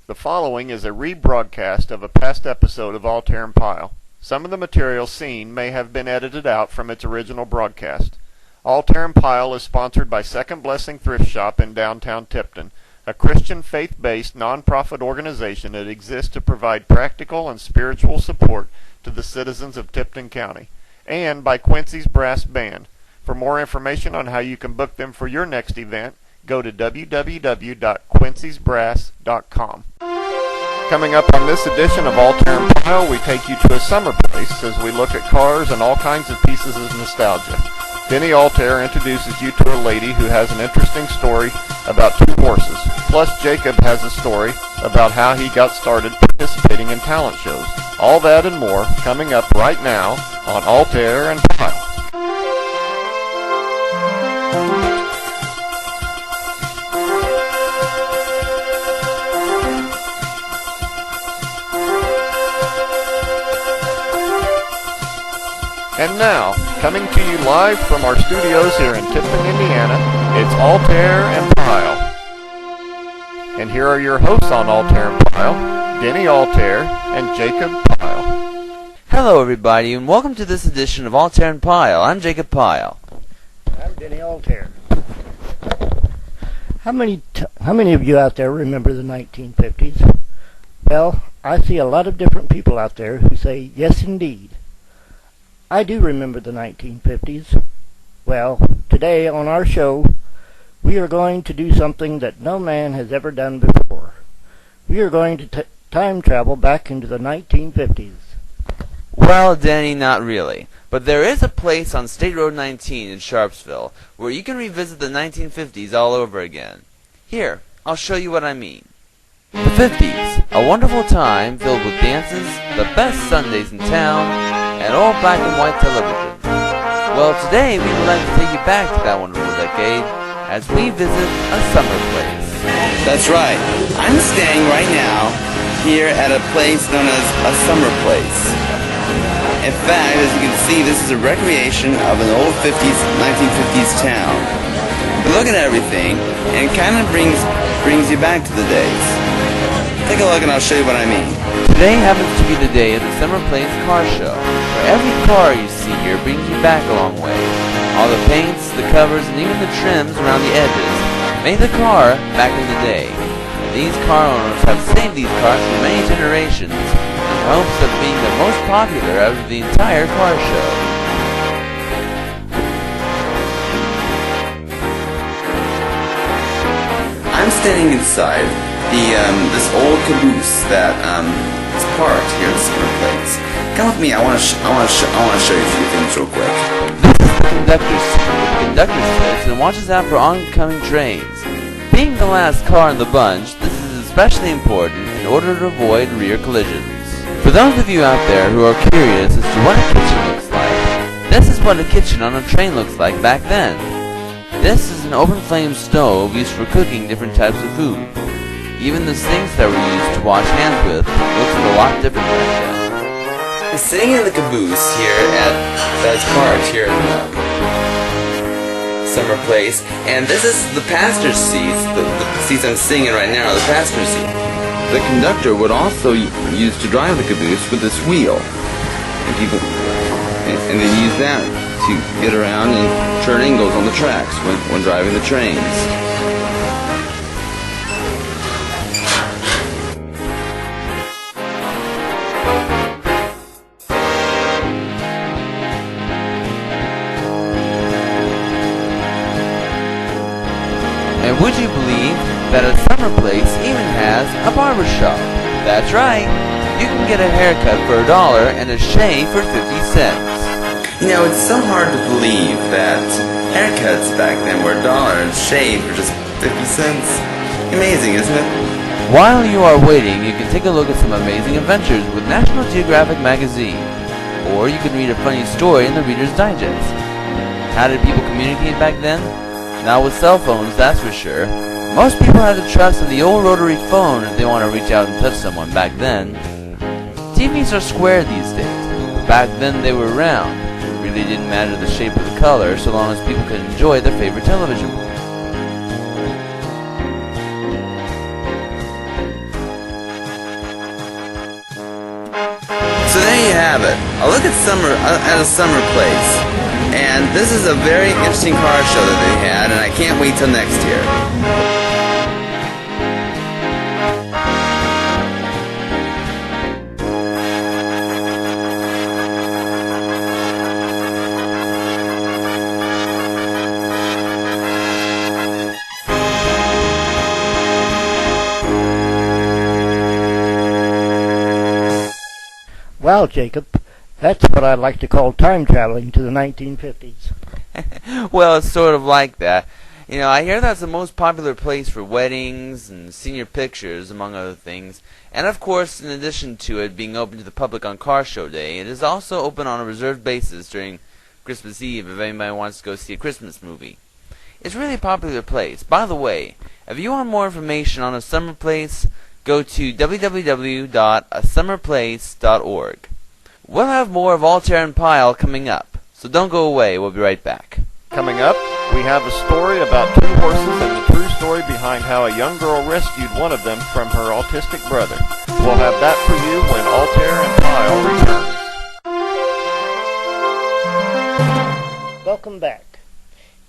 The following is a rebroadcast of a past episode of Altherr and Pyle. Some of the material seen may have been edited out from its original broadcast. Altherr and Pyle is sponsored by Second Blessing Thrift Shop in downtown Tipton, a Christian faith-based nonprofit organization that exists to provide practical and spiritual support to the citizens of Tipton County, and by Quincy's Brass Band. For more information on how you can book them for your next event, go to www.quincy'sbrass.com. Coming up on this edition of Altherr and Pyle, we take you to a summer place as we look at cars and all kinds of pieces of nostalgia. Denny Altherr introduces you to a lady who has an interesting story about two horses. Plus, Jacob has a story about how he got started participating in talent shows. All that and more coming up right now on Altherr and Pyle. And now, coming to you live from our studios here in Tipton, Indiana, it's Altherr and Pyle. And here are your hosts on Altherr and Pyle, Denny Altherr and Jacob Pyle. Hello everybody, and welcome to this edition of Altherr and Pyle. I'm Jacob Pyle. I'm Denny Altherr. How many of you out there remember the 1950s? Well, I see a lot of different people out there who say, yes indeed. I do remember the 1950s. Well, today on our show, we are going to do something that no man has ever done before. We are going to time travel back into the 1950s. Well, Denny, not really. But there is a place on State Road 19 in Sharpsville where you can revisit the 1950s all over again. Here, I'll show you what I mean. The 50s, a wonderful time filled with dances, the best Sundays in town, and all black and white television. Well, today we would like to take you back to that wonderful decade as we visit a summer place. That's right. I'm staying right now here at a place known as a summer place. In fact, as you can see, this is a recreation of an old 1950s town. Look at everything, and it kind of brings you back to the days. Take a look and I'll show you what I mean. Today happens to be the day of the Summer Place Car Show, where every car you see here brings you back a long way. All the paints, the covers, and even the trims around the edges made the car back in the day. And these car owners have saved these cars for many generations in hopes of being the most popular out of the entire car show. I'm standing inside this old caboose that is parked here at the Summer Place. Come with me. I want to show you a few things real quick. This is the conductor's seat. The conductor sits and watches out for oncoming trains. Being the last car in the bunch, this is especially important in order to avoid rear collisions. For those of you out there who are curious as to what a kitchen looks like, this is what a kitchen on a train looks like back then. This is an open flame stove used for cooking different types of food. Even the sinks that were used to wash hands with looks a lot different back then. I'm sitting in the caboose here that's parked here in the Summer Place, and this is the passenger seats. The seats I'm sitting in right now are the passenger seat. The conductor would also use to drive the caboose with this wheel, and they use that to get around and turn angles on the tracks when driving the trains. And would you believe that a summer place even has a barber shop? That's right. You can get a haircut for $1 and a shave for 50 cents. You know, it's so hard to believe that haircuts back then were $1 and shave for just 50 cents. Amazing, isn't it? While you are waiting, you can take a look at some amazing adventures with National Geographic magazine. Or you can read a funny story in the Reader's Digest. How did people communicate back then? Not with cell phones, that's for sure. Most people had to trust in the old rotary phone if they want to reach out and touch someone back then. TVs are square these days. Back then they were round. It really didn't matter the shape or the color so long as people could enjoy their favorite television. have it. A look at a summer place. And this is a very interesting car show that they had, and I can't wait till next year. Wow, Jacob, that's what I'd like to call time traveling to the 1950s. Well, it's sort of like that. You know, I hear that's the most popular place for weddings and senior pictures, among other things. And of course, in addition to it being open to the public on Car Show Day, it is also open on a reserved basis during Christmas Eve if anybody wants to go see a Christmas movie. It's really a popular place. By the way, if you want more information on a summer place, go to www.asummerplace.org. We'll have more of Altherr and Pyle coming up, so don't go away. We'll be right back. Coming up, we have a story about two horses and the true story behind how a young girl rescued one of them from her autistic brother. We'll have that for you when Altherr and Pyle return. Welcome back.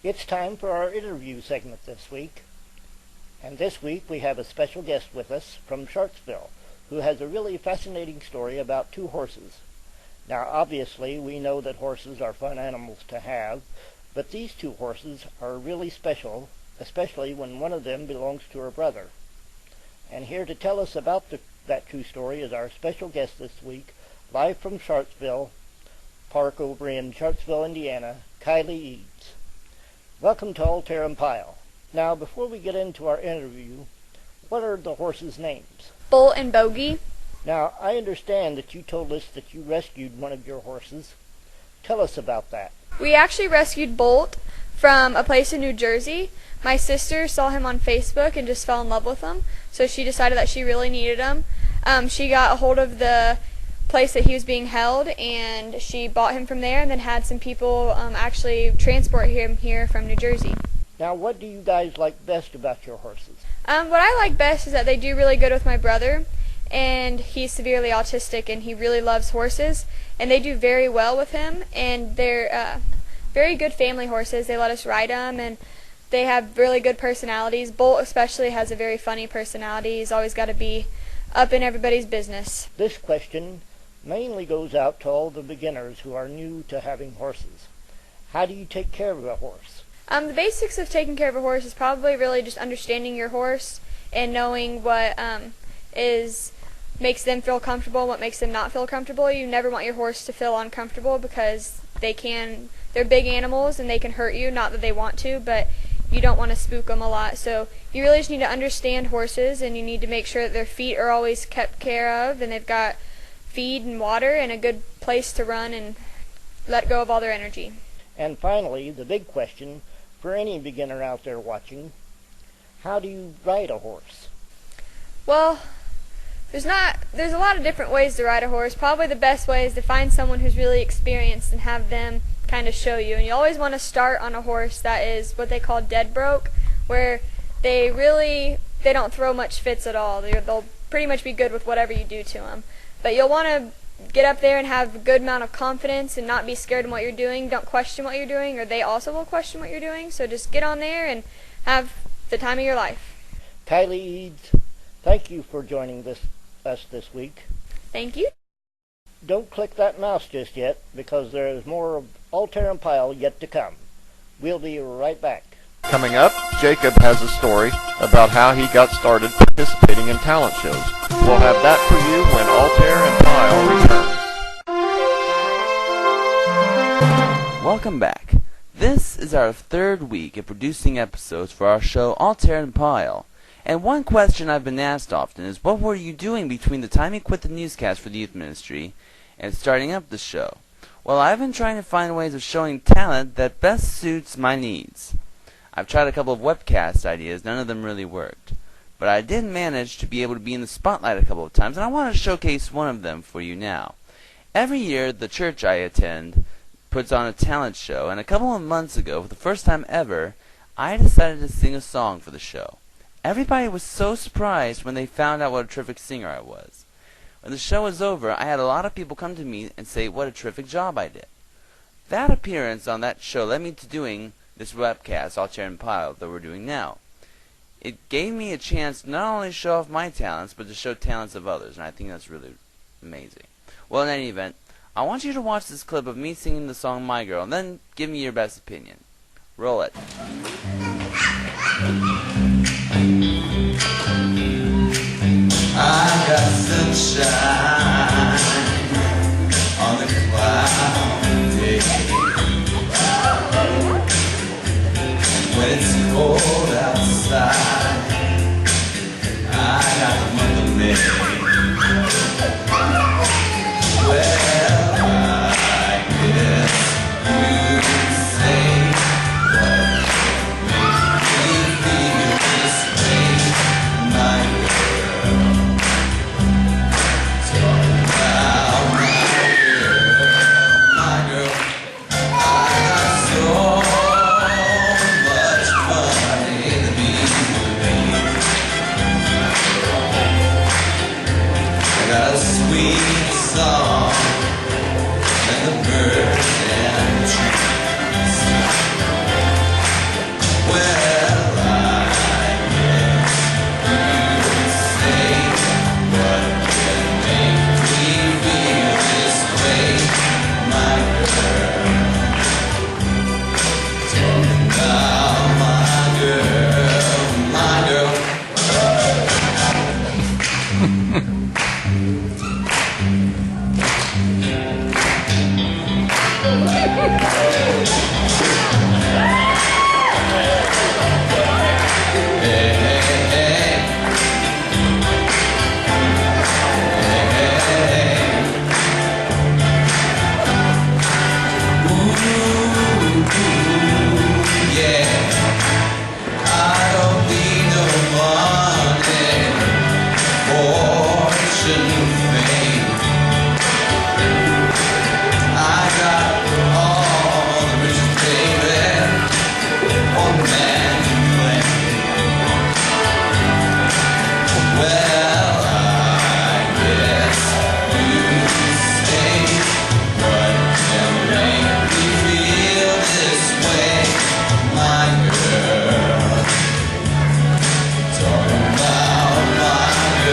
It's time for our interview segment this week. And this week we have a special guest with us from Sharpsville who has a really fascinating story about two horses. Now, obviously, we know that horses are fun animals to have, but these two horses are really special, especially when one of them belongs to her brother. And here to tell us about that true story is our special guest this week, live from Sharpsville Park over in Sharpsville, Indiana, Kylie Eads. Welcome to Altherr and Pyle. Now, before we get into our interview, what are the horses' names? Bolt and Bogey. Now, I understand that you told us that you rescued one of your horses. Tell us about that. We actually rescued Bolt from a place in New Jersey. My sister saw him on Facebook and just fell in love with him, so she decided that she really needed him. She got a hold of the place that he was being held, and she bought him from there and then had some people actually transport him here from New Jersey. Now, what do you guys like best about your horses? What I like best is that they do really good with my brother, and he's severely autistic, and he really loves horses, and they do very well with him, and they're very good family horses. They let us ride them, and they have really good personalities. Bolt especially has a very funny personality. He's always got to be up in everybody's business. This question mainly goes out to all the beginners who are new to having horses. How do you take care of a horse? The basics of taking care of a horse is probably really just understanding your horse and knowing what makes them feel comfortable, what makes them not feel comfortable. You never want your horse to feel uncomfortable because they're big animals and they can hurt you, not that they want to, but you don't want to spook them a lot. So you really just need to understand horses, and you need to make sure that their feet are always kept care of and they've got feed and water and a good place to run and let go of all their energy. And finally, the big question for any beginner out there watching, how do you ride a horse? Well, there's a lot of different ways to ride a horse. Probably the best way is to find someone who's really experienced and have them kind of show you. And you always want to start on a horse that is what they call dead broke, where they don't throw much fits at all. They'll pretty much be good with whatever you do to them. But you'll want to get up there and have a good amount of confidence and not be scared in what you're doing. Don't question what you're doing, or they also will question what you're doing. So just get on there and have the time of your life. Kylie Eads, thank you for joining us this week. Thank you. Don't click that mouse just yet, because there is more of Altherr and Pyle yet to come. We'll be right back. Coming up, Jacob has a story about how he got started participating in talent shows. We'll have that for you when Altherr and Pyle return. Welcome back. This is our third week of producing episodes for our show Altherr and Pyle. And one question I've been asked often is, what were you doing between the time you quit the newscast for the youth ministry and starting up the show? Well, I've been trying to find ways of showing talent that best suits my needs. I've tried a couple of webcast ideas, none of them really worked. But I did manage to be able to be in the spotlight a couple of times, and I want to showcase one of them for you now. Every year, the church I attend puts on a talent show, and a couple of months ago, for the first time ever, I decided to sing a song for the show. Everybody was so surprised when they found out what a terrific singer I was. When the show was over, I had a lot of people come to me and say what a terrific job I did. That appearance on that show led me to doing this webcast, Altherr and Pyle, that we're doing now. It gave me a chance to not only show off my talents, but to show talents of others, and I think that's really amazing. Well, in any event, I want you to watch this clip of me singing the song My Girl, and then give me your best opinion. Roll it. I got sunshine on a cloudy day. When it's cold outside, I got the month of May. Well, I guess you say what makes me feel this way, my girl. Talk about my girl. I got so much money to be with. I got a sweet song and the birds and the trees. Well, I guess you say what can make me feel this way, my girl. Talking about my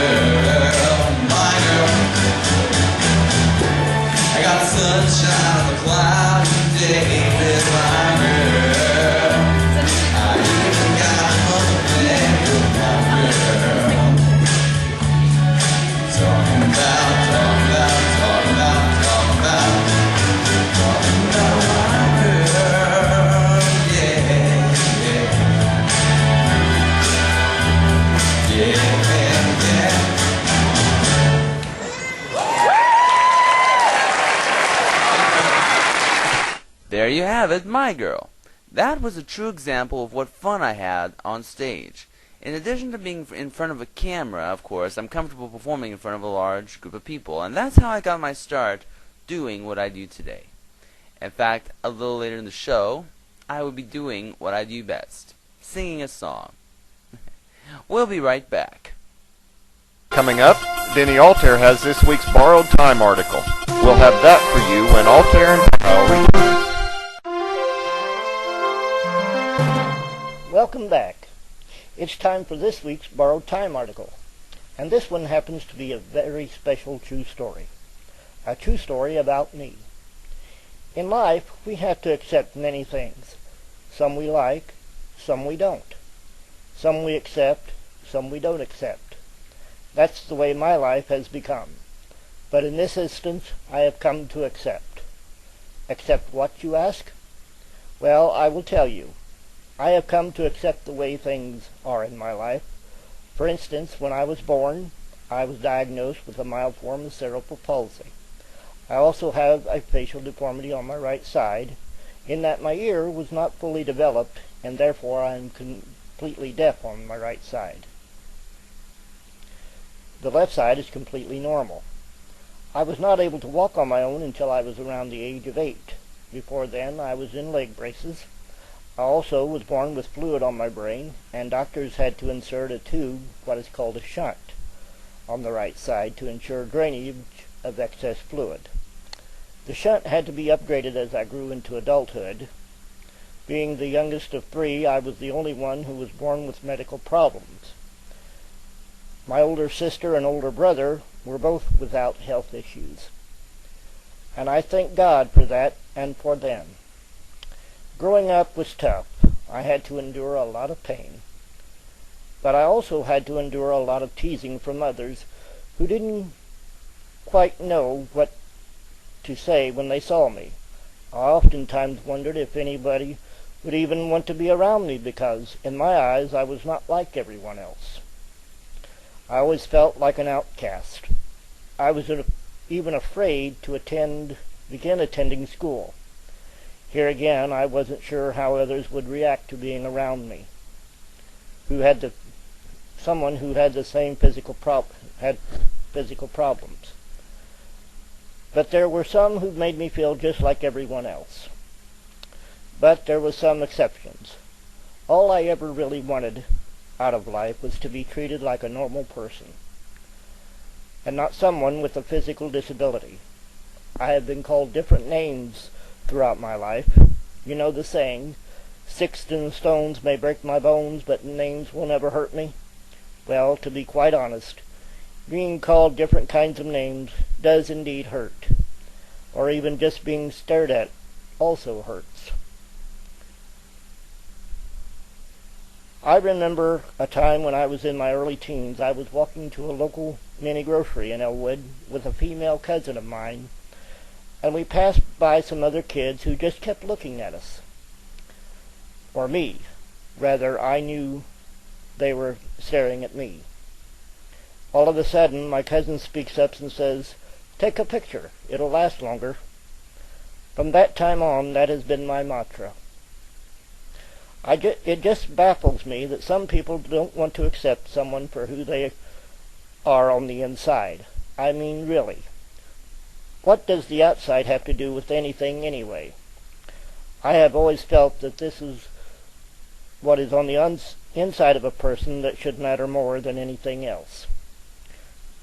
girl, my girl. Sunshine on a cloudy day with my girl. I even got a money with my girl. Talking about my girl. Yeah, yeah, yeah, yeah. There you have it, My Girl. That was a true example of what fun I had on stage. In addition to being in front of a camera, of course, I'm comfortable performing in front of a large group of people, and that's how I got my start doing what I do today. In fact, a little later in the show, I will be doing what I do best, singing a song. We'll be right back. Coming up, Denny Altherr has this week's Borrowed Time article. We'll have that for you when Altherr and Pyle return. Welcome back. It's time for this week's Borrowed Time article. And this one happens to be a very special true story. A true story about me. In life, we have to accept many things. Some we like, some we don't. Some we accept, some we don't accept. That's the way my life has become. But in this instance, I have come to accept. Accept what, you ask? Well, I will tell you. I have come to accept the way things are in my life. For instance, when I was born, I was diagnosed with a mild form of cerebral palsy. I also have a facial deformity on my right side, in that my ear was not fully developed, and therefore I am completely deaf on my right side. The left side is completely normal. I was not able to walk on my own until I was around the age of 8. Before then, I was in leg braces. I also was born with fluid on my brain, and doctors had to insert a tube, what is called a shunt. on the right side to ensure drainage of excess fluid. The shunt had to be upgraded as I grew into adulthood. Being the youngest of three, I was the only one who was born with medical problems. My older sister and older brother were both without health issues, and I thank God for that and for them. Growing up was tough. I had to endure a lot of pain, but I also had to endure a lot of teasing from others who didn't quite know what to say when they saw me. I oftentimes wondered if anybody would even want to be around me because, in my eyes, I was not like everyone else. I always felt like an outcast. I was even afraid to begin attending school. Here again, I wasn't sure how others would react to being around me, someone who had the same physical problems. But there were some who made me feel just like everyone else. But there were some exceptions. All I ever really wanted out of life was to be treated like a normal person, and not someone with a physical disability. I have been called different names throughout my life. You know the saying, sticks and stones may break my bones, but names will never hurt me. Well, to be quite honest, being called different kinds of names does indeed hurt, or even just being stared at also hurts. I remember a time when I was in my early teens. I was walking to a local mini grocery in Elwood with a female cousin of mine, and we passed by some other kids who just kept looking at us. Or me. Rather, I knew they were staring at me. All of a sudden, my cousin speaks up and says, "Take a picture. It'll last longer." From that time on, that has been my mantra. It just baffles me that some people don't want to accept someone for who they are on the inside. I mean, really. What does the outside have to do with anything anyway? I have always felt that this is what is on the inside of a person that should matter more than anything else.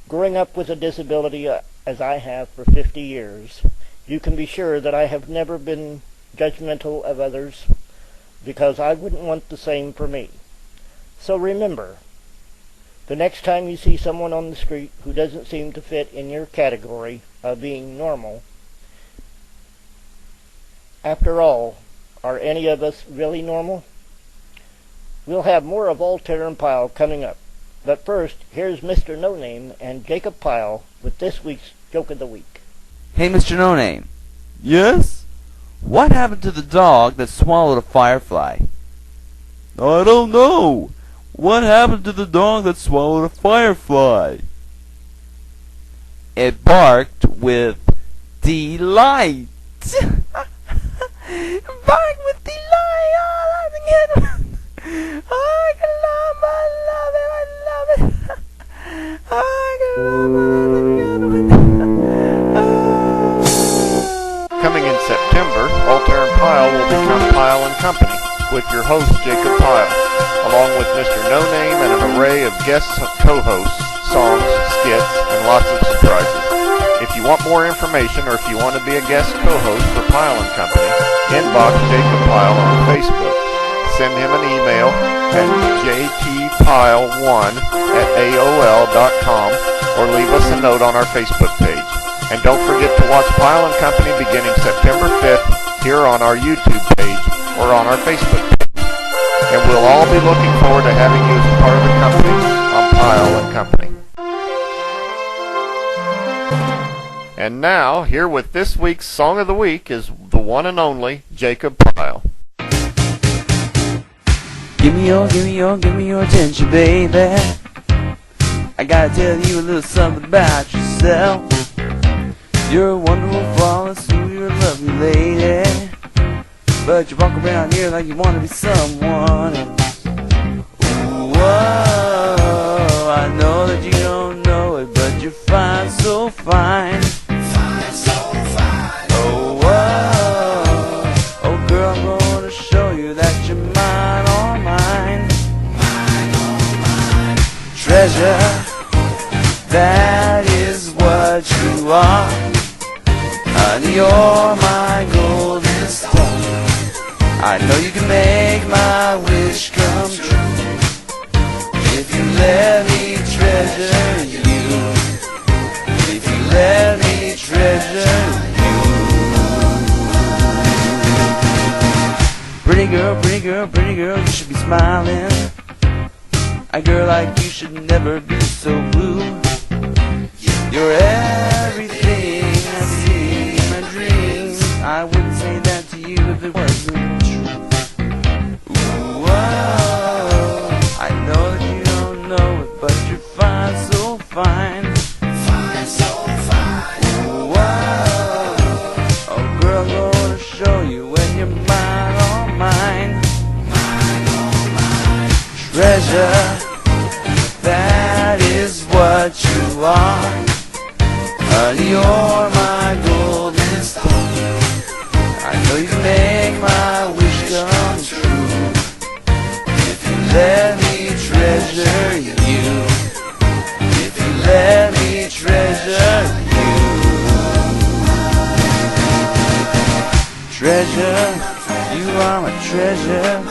Growing up with a disability as I have for 50 years, you can be sure that I have never been judgmental of others, because I wouldn't want the same for me. So remember, the next time you see someone on the street who doesn't seem to fit in your category of being normal, after all, are any of us really normal? We'll have more of Altherr and Pyle coming up. But first, here's Mr. No Name and Jacob Pyle with this week's Joke of the Week. Hey, Mr. No Name. Yes? What happened to the dog that swallowed a firefly? I don't know. What happened to the dog that swallowed a firefly? It barked with delight. Barked with delight. Oh, I can get it. Oh, I can love it. I love it. I can love it. Coming in September, Altherr and Pyle will become Pyle and Company, with your host Jacob Pyle, along with Mr. No Name and an array of guest co-hosts, songs, skits, and lots of surprises. If you want more information or if you want to be a guest co-host for Pyle and Company, inbox Jacob Pyle on Facebook. Send him an email at jtpyle1@aol.com or leave us a note on our Facebook page. And don't forget to watch Pyle and Company beginning September 5th here on our YouTube page or on our Facebook page. And we'll all be looking forward to having you as a part of the company on Pyle and Company. And now, here with this week's Song of the Week is the one and only Jacob Pyle. Give me your attention, baby. I gotta tell you a little something about yourself. You're a wonderful, flawless, you're a lovely lady, but you walk around here like you want to be someone else. Ooh, whoa, I know that you don't know it, but you're fine, so fine. Fine, so fine. Oh, whoa, oh girl, I'm gonna show you that you're mine, all mine. Mine, all mine. Treasure you are. Honey, you're my golden star. I know you can make my wish come true if you let me treasure you. If you let me treasure you. Pretty girl, pretty girl, pretty girl, you should be smiling. A girl like you should never be so blue. You're everything I see in my dreams. I wouldn't say that to you if it wasn't true. Ooh, whoa, I know that you don't know it, but you're fine, so fine. Fine, so fine. Ooh, whoa, oh girl, I'm gonna show you when you're mine, all mine. Mine, all mine. Treasure, that is what you are. Honey, you're my golden star. I know you can make my wish come true if you let me treasure you. If you let me treasure you. Treasure, you are my treasure.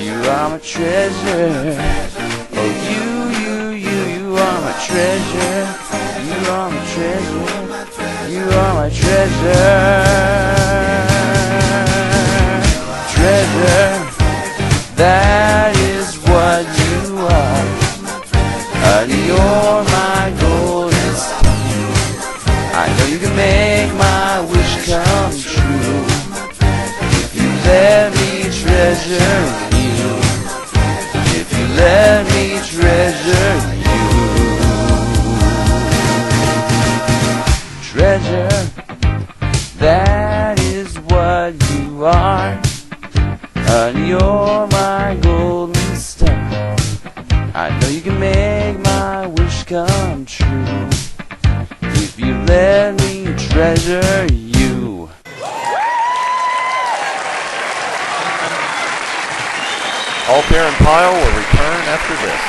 You are my treasure. Oh, you are my treasure. You are my treasure. You are my treasure. Treasure, that is what you are. Honey, you're my golden star. I know you can make my wish come true if you let me treasure you. If you let me treasure you. Treasure, that is what you are. Honey, you're my golden star. I know you can make my wish come true if you let me treasure you. Altherr and Pyle will return after this.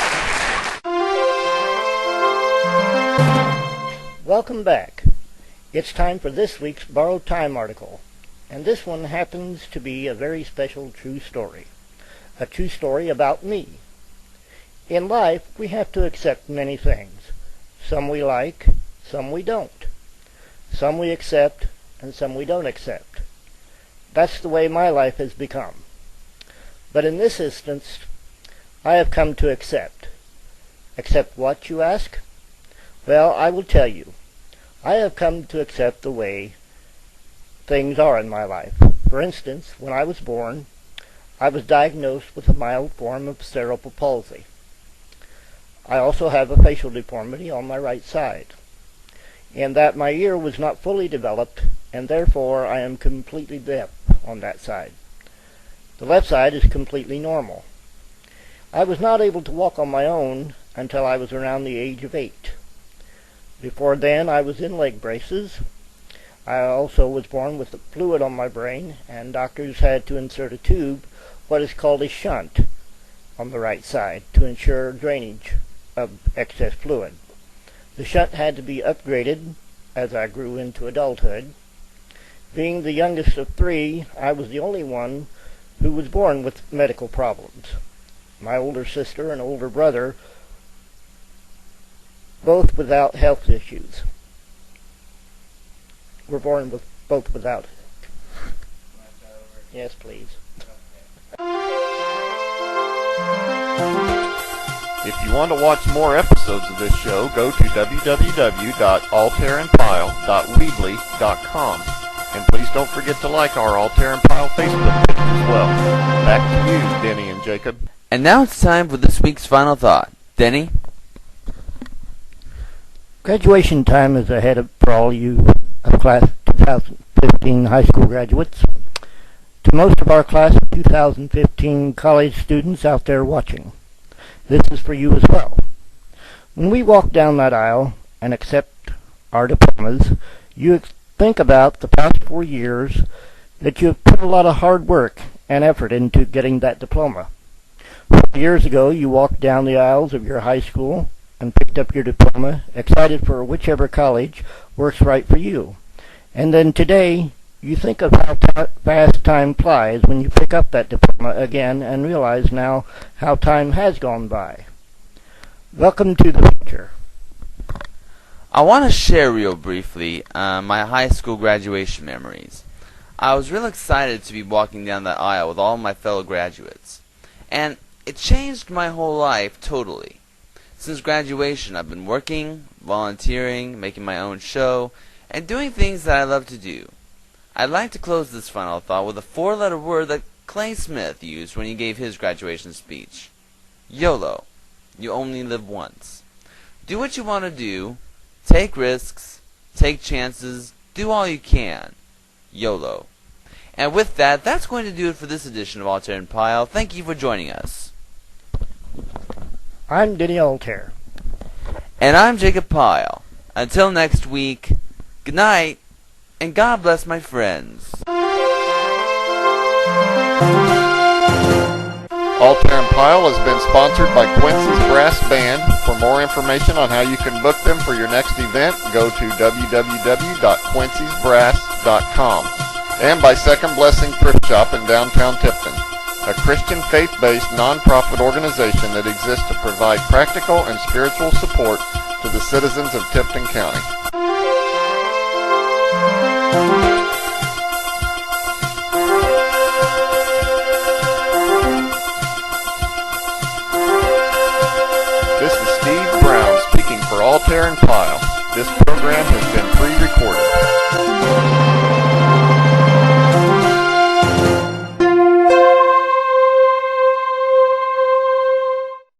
Welcome back. It's time for this week's Borrowed Time article, and this one happens to be a very special true story. A true story about me. In life, we have to accept many things. Some we like, some we don't. Some we accept, and some we don't accept. That's the way my life has become. But in this instance, I have come to accept. Accept what, you ask? Well, I will tell you. I have come to accept the way things are in my life. For instance, when I was born, I was diagnosed with a mild form of cerebral palsy. I also have a facial deformity on my right side, and that my ear was not fully developed, and therefore I am completely deaf on that side. The left side is completely normal. I was not able to walk on my own until I was around the age of 8. Before then, I was in leg braces. I also was born with fluid on my brain, and doctors had to insert a tube, what is called a shunt, on the right side to ensure drainage of excess fluid. The shunt had to be upgraded as I grew into adulthood. Being the youngest of 3, I was the only one who was born with medical problems. My older sister and older brother, both without health issues, were born with both without. Yes, please. If you want to watch more episodes of this show, go to www.altherrandpyle.weebly.com. And please don't forget to like our Altherr and Pyle Facebook page as well. Back to you, Denny and Jacob. And now it's time for this week's final thought. Denny? Graduation time is ahead for all you of class 2015 high school graduates. To most of our class of 2015 college students out there watching, this is for you as well. When we walk down that aisle and accept our diplomas, you think about the past 4 years that you have put a lot of hard work and effort into getting that diploma. 4 years ago, you walked down the aisles of your high school and picked up your diploma, excited for whichever college works right for you. And then today, you think of how fast time flies when you pick up that diploma again and realize now how time has gone by. Welcome to the future. I want to share real briefly my high school graduation memories. I was real excited to be walking down that aisle with all my fellow graduates. And it changed my whole life totally. Since graduation, I've been working, volunteering, making my own show, and doing things that I love to do. I'd like to close this final thought with a 4-letter word that Clay Smith used when he gave his graduation speech. YOLO. You only live once. Do what you want to do. Take risks. Take chances. Do all you can. YOLO. And with that, that's going to do it for this edition of Altherr and Pyle. Thank you for joining us. I'm Denny Altherr. And I'm Jacob Pyle. Until next week, good night, and God bless my friends. Altherr and Pyle has been sponsored by Quincy's Brass Band. For more information on how you can book them for your next event, go to www.quincy'sbrass.com. And by Second Blessing Thrift Shop in downtown Tipton, a Christian faith-based non-profit organization that exists to provide practical and spiritual support to the citizens of Tipton County. This is Steve Brown speaking for Altherr and Pyle. This program has been pre-recorded.